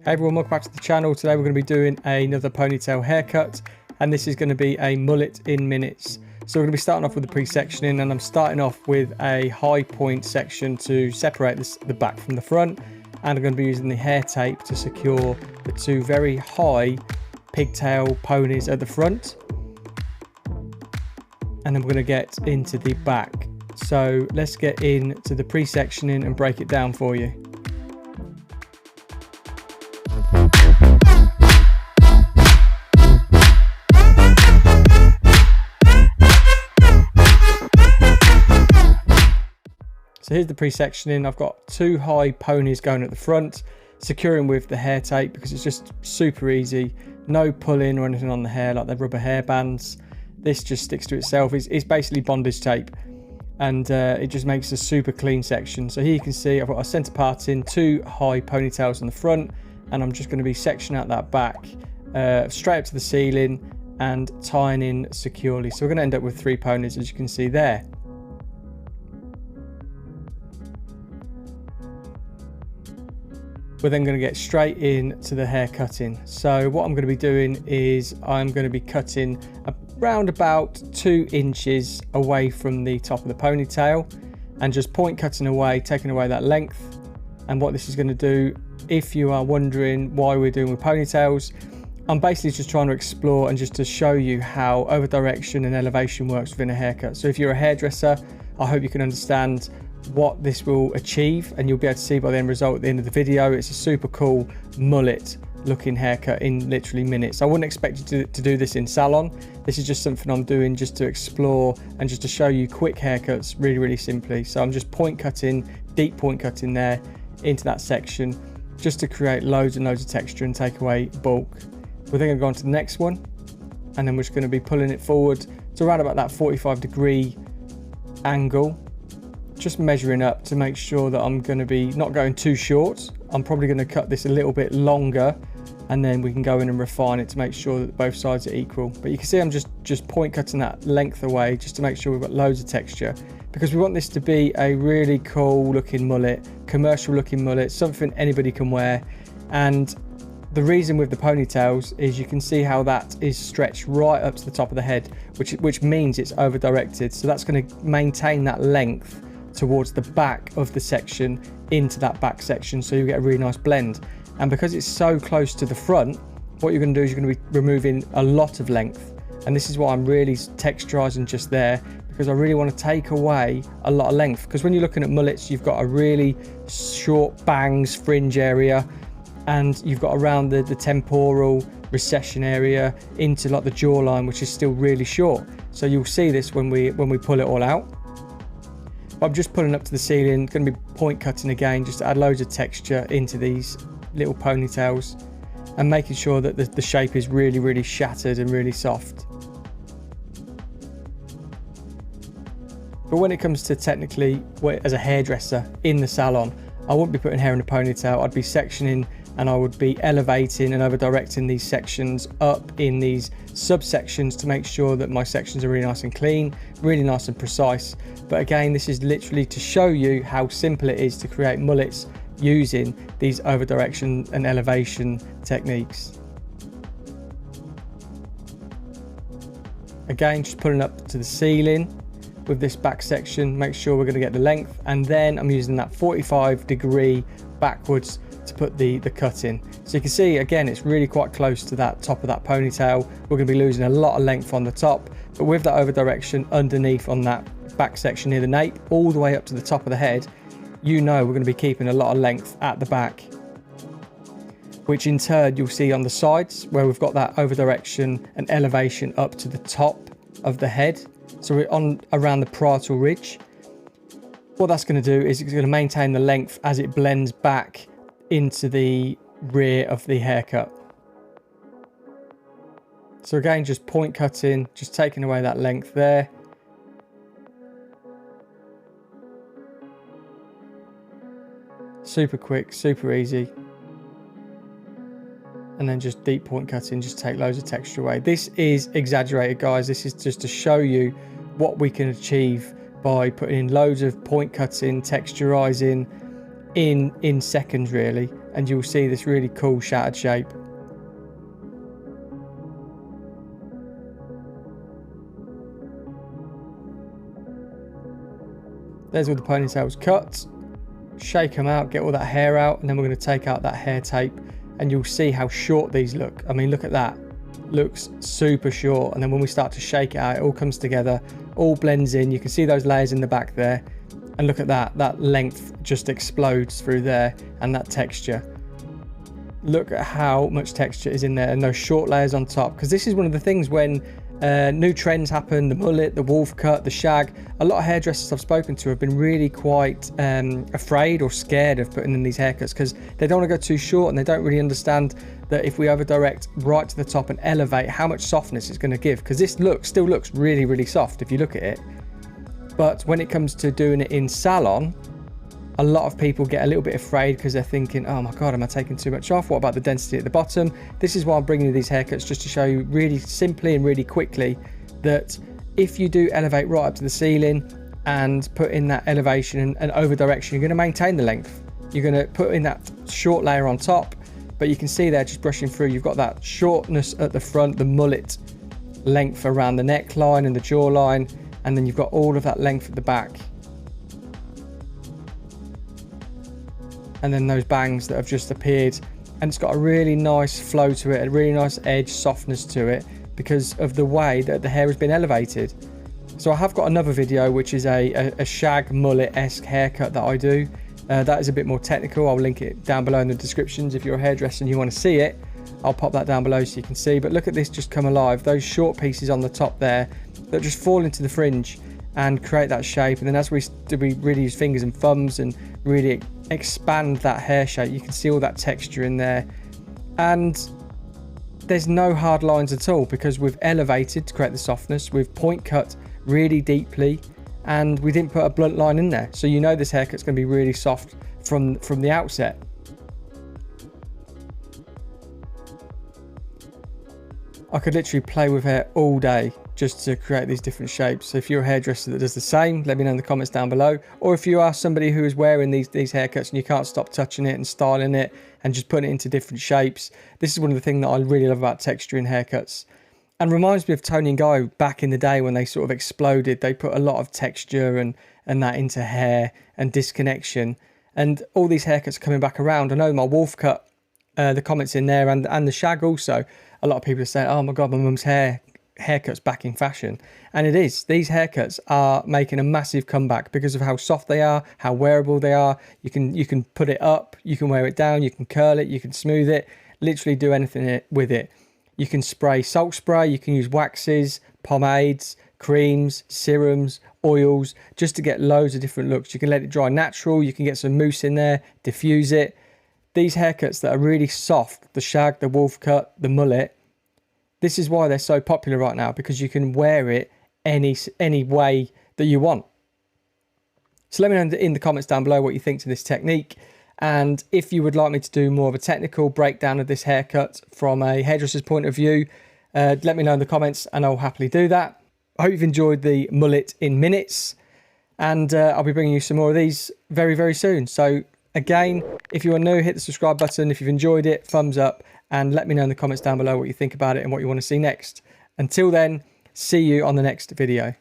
Hey everyone, welcome back to the channel. Today we're going to be doing another ponytail haircut, and this is going to be a mullet in minutes. So we're going to be starting off with the pre-sectioning, and I'm starting off with a high point section to separate the back from the front, and I'm going to be using the hair tape to secure the two very high pigtail ponies at the front, and then we're going to get into the back. So let's get into the pre-sectioning and break it down for you. So here's the pre-sectioning. I've got two high ponies going at the front, securing with the hair tape because it's just super easy. No pulling or anything on the hair like the rubber hair bands. This just sticks to itself. It's basically bondage tape, and it just makes a super clean section. So here you can see I've got a centre parting, two high ponytails on the front, and I'm just going to be sectioning out that back straight up to the ceiling and tying in securely. So we're going to end up with three ponies, as you can see there. We're then going to get straight into the hair cutting. So what I'm going to be doing is I'm going to be cutting around about 2 inches away from the top of the ponytail, and just point cutting away, taking away that length. And what this is going to do, if you are wondering why we're doing with ponytails, I'm basically just trying to explore and just to show you how over direction and elevation works within a haircut. So if you're a hairdresser, I hope you can understand what this will achieve, and you'll be able to see by the end result at the end of the video. It's a super cool mullet looking haircut in literally minutes. I wouldn't expect you to do this in salon. This is just something I'm doing just to explore and just to show you quick haircuts really simply. So I'm just point cutting, deep point cutting there into that section just to create loads and loads of texture and take away bulk. We're then going to go on to the next one, and then we're just going to be pulling it forward to around about that 45-degree angle, just measuring up to make sure that I'm going to be not going too short. I'm probably going to cut this a little bit longer, and then we can go in and refine it to make sure that both sides are equal. But you can see I'm just point cutting that length away just to make sure we've got loads of texture, because we want this to be a really cool looking mullet, commercial looking mullet, something anybody can wear. And the reason with the ponytails is you can see how that is stretched right up to the top of the head, which means it's over directed. So that's going to maintain that length towards the back of the section into that back section, so you get a really nice blend. And because it's so close to the front, what you're going to do is you're going to be removing a lot of length, and this is why I'm really texturizing just there, because I really want to take away a lot of length. Because when you're looking at mullets, you've got a really short bangs fringe area, and you've got around the temporal recession area into like the jawline, which is still really short. So you'll see this when we pull it all out. I'm just pulling up to the ceiling, going to be point cutting again, just to add loads of texture into these little ponytails and making sure that the shape is really shattered and really soft. But when it comes to technically, as a hairdresser in the salon, I wouldn't be putting hair in a ponytail. I'd be sectioning, and I would be elevating and over directing these sections up in these subsections to make sure that my sections are really nice and clean, really nice and precise. But again, this is literally to show you how simple it is to create mullets using these over direction and elevation techniques. Again, just pulling up to the ceiling with this back section, make sure we're going to get the length, and then I'm using that 45-degree backwards to put the cut in. So you can see again, it's really quite close to that top of that ponytail. We're going to be losing a lot of length on the top, but with that over direction underneath on that back section near the nape all the way up to the top of the head, you know we're going to be keeping a lot of length at the back, which in turn you'll see on the sides where we've got that over direction and elevation up to the top of the head. So we're on around the parietal ridge. What that's going to do is it's going to maintain the length as it blends back into the rear of the haircut. So again, just point cutting, just taking away that length there. Super quick, super easy. And then just deep point cutting, just take loads of texture away. This is exaggerated, guys. This is just to show you what we can achieve by putting in loads of point cutting, texturizing in seconds really, and you'll see this really cool shattered shape. There's all the ponytails cut. Shake them out, get all that hair out, and then we're going to take out that hair tape, and you'll see how short these look. I mean, look at that. Looks super short. And then when we start to shake it out, it all comes together, all blends in. You can see those layers in the back there, and look at that. That length just explodes through there, and that texture. Look at how much texture is in there, and those short layers on top, because this is one of the things when new trends happen, the mullet, the wolf cut, the shag. A lot of hairdressers I've spoken to have been really quite afraid or scared of putting in these haircuts because they don't want to go too short, and they don't really understand that if we over direct right to the top and elevate, how much softness it's going to give, because this still looks really, really soft if you look at it. But when it comes to doing it in salon, a lot of people get a little bit afraid because they're thinking, oh my God, am I taking too much off? What about the density at the bottom? This is why I'm bringing you these haircuts, just to show you really simply and really quickly that if you do elevate right up to the ceiling and put in that elevation and over direction, you're going to maintain the length. You're going to put in that short layer on top, but you can see there just brushing through, you've got that shortness at the front, the mullet length around the neckline and the jawline, and then you've got all of that length at the back. And then those bangs that have just appeared, and it's got a really nice flow to it, a really nice edge, softness to it, because of the way that the hair has been elevated. So I have got another video which is a shag mullet-esque haircut that I do. That is a bit more technical. I'll link it down below in the descriptions. If you're a hairdresser and you want to see it, I'll pop that down below so you can see. But look at this just come alive, those short pieces on the top there that just fall into the fringe and create that shape. And then as we really use fingers and thumbs and really expand that hair shape, you can see all that texture in there, and there's no hard lines at all because we've elevated to create the softness, we've point cut really deeply, and we didn't put a blunt line in there, so you know this haircut's going to be really soft from the outset. I could literally play with hair all day just to create these different shapes. So if you're a hairdresser that does the same, let me know in the comments down below. Or if you are somebody who is wearing these haircuts and you can't stop touching it and styling it and just putting it into different shapes, this is one of the things that I really love about texturing haircuts. And reminds me of Tony and Guy back in the day when they sort of exploded. They put a lot of texture and that into hair and disconnection. And all these haircuts are coming back around. I know my wolf cut, the comments in there, and the shag also. A lot of people are saying, oh my God, my mum's haircut's back in fashion. And it is. These haircuts are making a massive comeback because of how soft they are, how wearable they are. You can put it up, you can wear it down, you can curl it, you can smooth it, literally do anything with it. You can spray salt spray, you can use waxes, pomades, creams, serums, oils, just to get loads of different looks. You can let it dry natural, you can get some mousse in there, diffuse it. These haircuts that are really soft, the shag, the wolf cut, the mullet, this is why they're so popular right now, because you can wear it any way that you want. So let me know in the comments down below what you think to this technique, and if you would like me to do more of a technical breakdown of this haircut from a hairdresser's point of view, let me know in the comments and I'll happily do that. I hope you've enjoyed the mullet in minutes, and I'll be bringing you some more of these very, very soon. So again, if you are new, hit the subscribe button. If you've enjoyed it, thumbs up, and let me know in the comments down below what you think about it and what you want to see next. Until then, see you on the next video.